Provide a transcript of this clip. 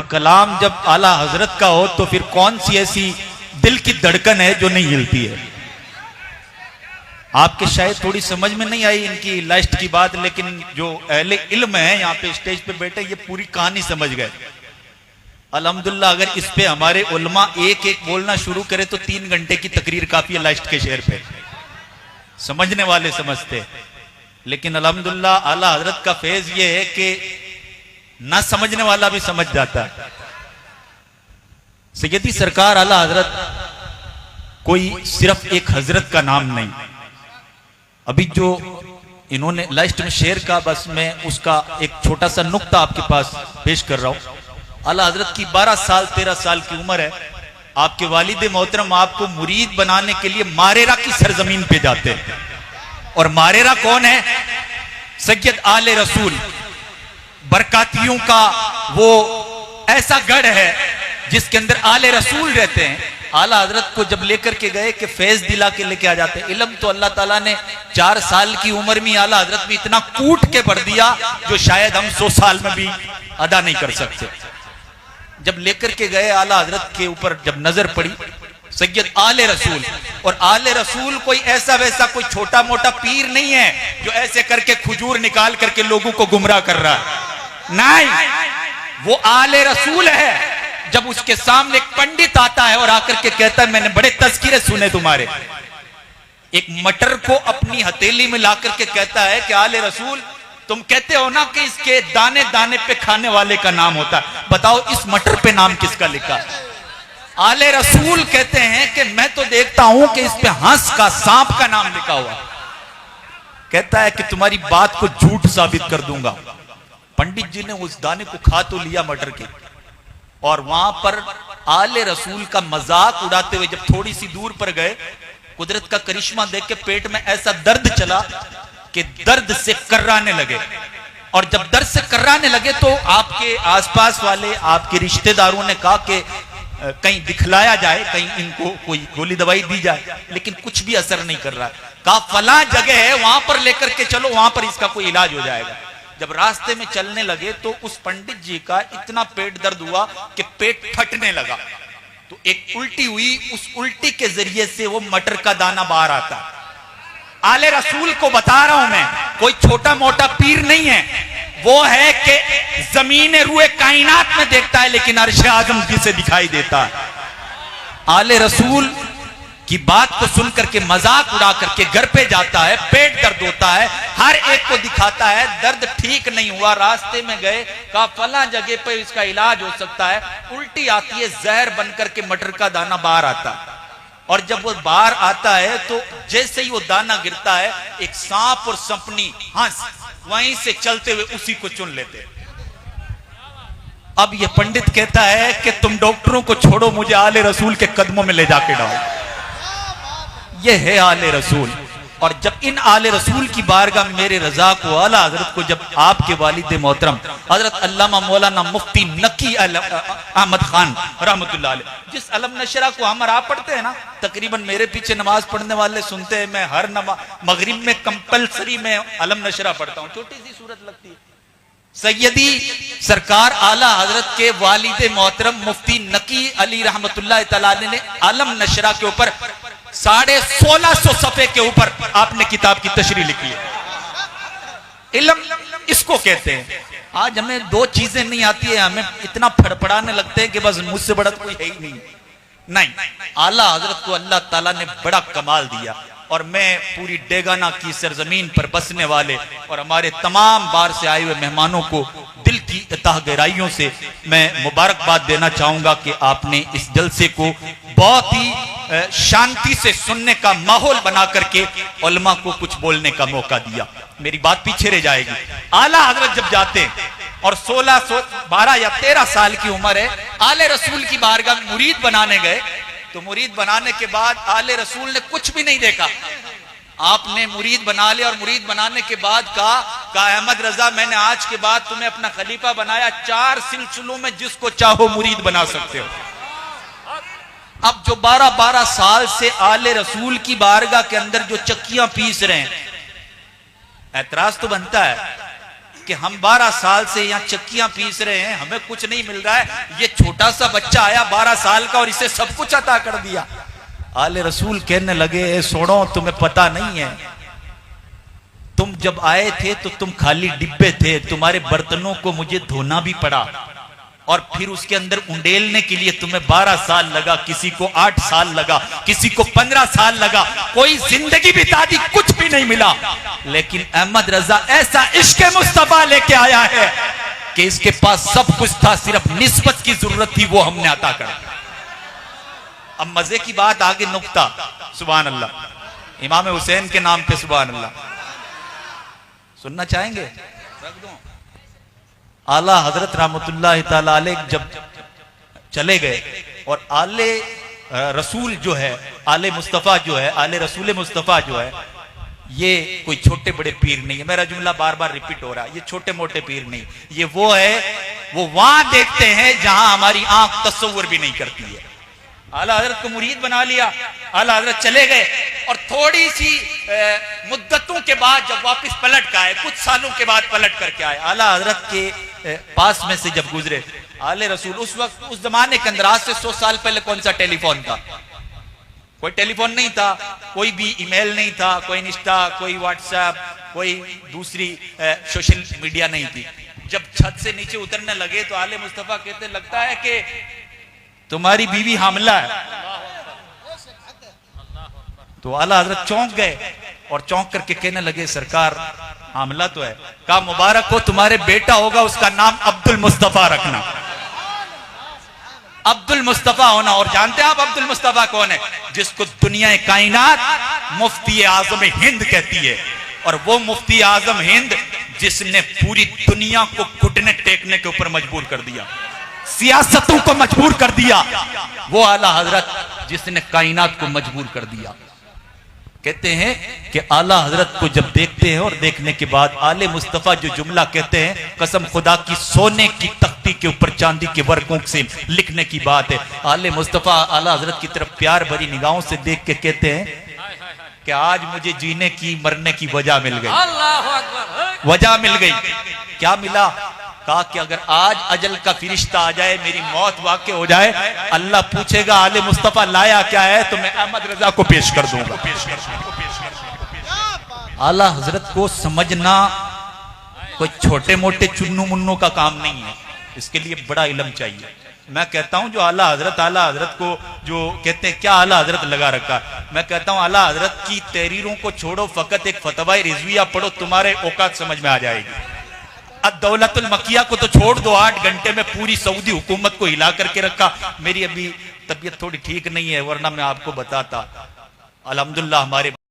कलाम जब आला हजरत का हो तो फिर कौन सी ऐसी दिल की धड़कन है जो नहीं हिलती है। आपके शायद थोड़ी समझ में नहीं आई इनकी लास्ट की बात, लेकिन जो अहले इल्म है यहाँ पे स्टेज पे बैठे ये पूरी कहानी समझ गए। अल्हम्दुलिल्लाह अगर इस पे हमारे उलमा एक एक बोलना शुरू करे तो 3 घंटे की तकरीर काफी है लास्ट के शेर पे। समझने वाले समझते, लेकिन अल्हम्दुलिल्लाह आला हजरत का फैज ये है कि ना समझने वाला भी समझ जाता है। सैयदी सरकार आला हजरत कोई सिर्फ एक हजरत का नाम नहीं। अभी जो इन्होंने लास्ट में शेर का, बस मैं उसका एक छोटा सा नुक्ता आपके पास पेश कर रहा हूं। आला हजरत की 12 साल 13 साल की उम्र है। आपके वालिद मोहतरम आपको मुरीद बनाने के लिए मारेरा की सरजमीन पे जाते हैं। और मारेरा कौन है? सैयद आले रसूल बरकातियों का वो ऐसा गढ़ है जिसके अंदर आले रसूल रहते हैं। आला हजरत को जब लेकर के गए कि फैज दिला के लेके आ जाते। इल्म तो अल्लाह ताला ने 4 साल की उम्र में आला हजरत में इतना कूट के भर दिया जो शायद हम 100 साल में भी अदा नहीं कर सकते। जब लेकर के गए आला हजरत के ऊपर जब नजर पड़ी सैयद आले रसूल, और आले रसूल कोई ऐसा वैसा कोई छोटा मोटा पीर नहीं है जो ऐसे करके खजूर निकाल करके लोगों को गुमराह कर रहा है, नहीं, वो आले रसूल है। जब उसके सामने एक पंडित आता है और आकर के कहता है मैंने बड़े तज़किरे सुने तुम्हारे, एक मटर को अपनी हथेली में लाकर के कहता है कि आले रसूल तुम कहते हो ना कि इसके दाने दाने पे खाने वाले का नाम होता है, बताओ इस मटर पे नाम किसका लिखा? आले रसूल कहते हैं कि मैं तो देखता हूं कि इस पे हंस का सांप का नाम लिखा हुआ। कहता है कि तुम्हारी बात को झूठ साबित कर दूंगा। पंडित जी ने उस दाने को खा तो लिया मटर के, और वहां पर आले रसूल का मजाक उड़ाते हुए जब थोड़ी सी दूर पर गए, कुदरत का करिश्मा देख के पेट में ऐसा दर्द चला कि दर्द से कर्राने लगे। और जब दर्द से कर्राने लगे तो आपके आसपास वाले आपके रिश्तेदारों ने कहा कि कहीं दिखलाया जाए, कहीं इनको कोई गोली दवाई दी जाए, लेकिन कुछ भी असर नहीं कर रहा। कहा फला जगह है वहां पर लेकर के चलो, वहां पर इसका कोई इलाज हो जाएगा। जब रास्ते में चलने लगे तो उस पंडित जी का इतना पेट दर्द हुआ कि पेट फटने लगा। तो एक उल्टी हुई, उस उल्टी के जरिए से वो मटर का दाना बाहर आता। आले रसूल को बता रहा हूं मैं, कोई छोटा मोटा पीर नहीं है, वो है कि जमीन रूए कायनात में देखता है लेकिन अर्श आजम जिसे दिखाई देता है। आले रसूल की बात को सुन करके मजाक उड़ा करके घर पे जाता है, पेट दर्द होता है, हर एक को दिखाता है, दर्द ठीक नहीं हुआ। रास्ते में गए, कहा फला जगह पे इसका इलाज हो सकता है। उल्टी आती है, जहर बनकर के मटर का दाना बाहर आता है। और जब वो बाहर आता है तो जैसे ही वो दाना गिरता है, एक सांप और सपनी हंस वहीं से चलते हुए उसी को चुन लेते। अब ये पंडित कहता है कि तुम डॉक्टरों को छोड़ो, मुझे आले रसूल के कदमों में ले जाके डालो। ये है आले रसूल। और जब इन आले रसूल की बारगाह में मेरे रजा को आला हजरत को जब आपके वालिद मोहतरम हजरत अल्लामा मौलाना मुफ्ती नकी अहमद खान रहमतुल्लाह अलैह, जिस अलम नशरा को हम और आप पढ़ते हैं ना, तकरीबन मेरे पीछे नमाज पढ़ने वाले सुनते हैं, मैं हर मगरिब में कंपलसरी में अलम नशरा पढ़ता हूँ, छोटी सी सूरत लगती है। सैयदी सरकार आला हजरत के वालिद मोहतरम मुफ्ती नकी अली रहमतुल्लाह तआला ने अलम नशरा के ऊपर 1650 सफ़े के ऊपर आपने किताब की तशरीह लिखी है। इल्म इसको कहते हैं। आज हमें 2 चीजें नहीं आती है, हमें इतना फड़फड़ाने लगते हैं कि बस मुझसे बड़ा कोई है ही नहीं। आला हजरत को अल्लाह ताला ने बड़ा कमाल दिया। और मैं पूरी डेगाना की सरजमीन पर बसने वाले और हमारे तमाम बार से आए हुए मेहमानों को दिल की तह गहराइयों से मैं मुबारकबाद देना चाहूंगा कि आपने इस जलसे को बहुत ही शांति से सुनने का माहौल बना करके उलमा को कुछ बोलने का मौका दिया। मेरी बात पीछे रह जाएगी। आला हजरत जब जाते हैं और 12 या 13 साल की उम्र है, आले रसूल की बारगाह में मुरीद बनाने गए, तो मुरीद बनाने के बाद आले रसूल ने कुछ भी नहीं देखा। आपने मुरीद बना लिया और मुरीद बनाने के बाद कहा अहमद रजा मैंने आज के बाद तुम्हें अपना खलीफा बनाया, 4 सिलसिलों में जिसको चाहो मुरीद बना सकते हो। अब जो 12-12 साल से आले रसूल की बारगाह के अंदर जो चक्कियां पीस रहे हैं, ऐतराज तो बनता है कि हम 12 साल से यहाँ चक्कियां पीस रहे हैं, हमें कुछ नहीं मिल रहा है, ये छोटा सा बच्चा आया 12 साल का और इसे सब कुछ अता कर दिया। आले रसूल कहने लगे, सुनो तुम्हें पता नहीं है, तुम जब आए थे तो तुम खाली डिब्बे थे, तुम्हारे बर्तनों को मुझे धोना भी पड़ा और फिर उसके अंदर उंडेलने के लिए तुम्हें 12 साल लगा, किसी को 8 साल लगा, किसी को 15 साल लगा, कोई जिंदगी बिता दी, कुछ भी नहीं मिला। लेकिन अहमद रजा ऐसा इश्क मुस्तफा लेके आया है कि इसके पास सब कुछ था, सिर्फ निस्बत की जरूरत थी, वो हमने अता कर दिया। अब मजे की बात आगे नुक्ता, सुभान अल्लाह, इमाम हुसैन के नाम पे सुभान अल्लाह। सुनना चाहेंगे? रख दो। आला हजरत रहमतुल्लाह ताला अलैह जब चले गए और आले रसूल जो है, आले मुस्तफा जो है, आले रसूल मुस्तफा जो है, ये कोई छोटे बड़े पीर नहीं है। मेरा जुमला बार बार रिपीट हो रहा है, ये छोटे मोटे पीर नहीं, ये वो है, वो वहां देखते हैं जहां हमारी आंख तस्वुर भी नहीं करती है। आला हजरत को मुरीद बना लिया, आला हजरत चले गए और थोड़ी सी मुद्दतों के बाद जब वापस पलट के आए, कुछ सालों के बाद पलट करके आए, आला हजरत के पास में से जब गुजरे आले रसूल, उस वक्त उस जमाने के अंदर आज से 100 साल पहले कौन सा टेलीफोन था? कोई टेलीफोन नहीं था, कोई भी ईमेल नहीं था, कोई इंस्टा, कोई व्हाट्सएप, कोई दूसरी सोशल मीडिया नहीं थी। जब छत से नीचे उतरने लगे तो आले मुस्तफा कहते, लगता है कि तुम्हारी बीवी हामला है। तो आला हजरत चौंक गए और चौंक करके कहने लगे, सरकार हामला तो है। कहा, मुबारक हो, तुम्हारे बेटा होगा, उसका नाम अब्दुल मुस्तफा रखना। अब्दुल मुस्तफा होना। और जानते हैं आप अब्दुल मुस्तफा कौन है? जिसको दुनिया कायनात मुफ्ती आजम हिंद कहती है, और वो मुफ्ती आजम हिंद जिसने पूरी दुनिया को घुटने टेकने के ऊपर मजबूर कर दिया, सियासतों को मजबूर कर दिया, वो आला हजरत जिसने कायनात को मजबूर कर दिया। कहते हैं कि आला हजरत को जब देखते हैं और देखने के बाद आले मुस्तफा जो जुमला कहते हैं, कसम खुदा की सोने की तख्ती के ऊपर चांदी के वर्कों से लिखने की बात है। आले मुस्तफा आला हजरत की तरफ प्यार भरी निगाहों से देख के कहते हैं कि आज मुझे जीने की मरने की वजह मिल गई, वजह मिल गई। क्या मिला? कहा कि अगर आज अजल का फिरिश्ता आ जाए, मेरी मौत वाक़ई हो जाए, अल्लाह पूछेगा आले मुस्तफा लाया क्या है, तो मैं अहमद रजा को पेश कर दूंगा। आला हजरत को समझना कोई छोटे मोटे चुन्नू मुन्नों का काम नहीं है, इसके लिए बड़ा इल्म चाहिए। मैं कहता हूं जो आला हजरत को जो कहते हैं क्या आला हजरत लगा रखा, मैं कहता हूं आला हजरत की तहरीरों को छोड़ो, फकत एक फतवा रिजविया पढ़ो, तुम्हारे औकात समझ में आ जाएगी। दौलतुल मकिया को तो छोड़ दो, 8 घंटे में पूरी सऊदी हुकूमत को हिला करके रखा। मेरी अभी तबीयत थोड़ी ठीक नहीं है, वरना मैं आपको बताता। अल्हम्दुलिल्लाह हमारे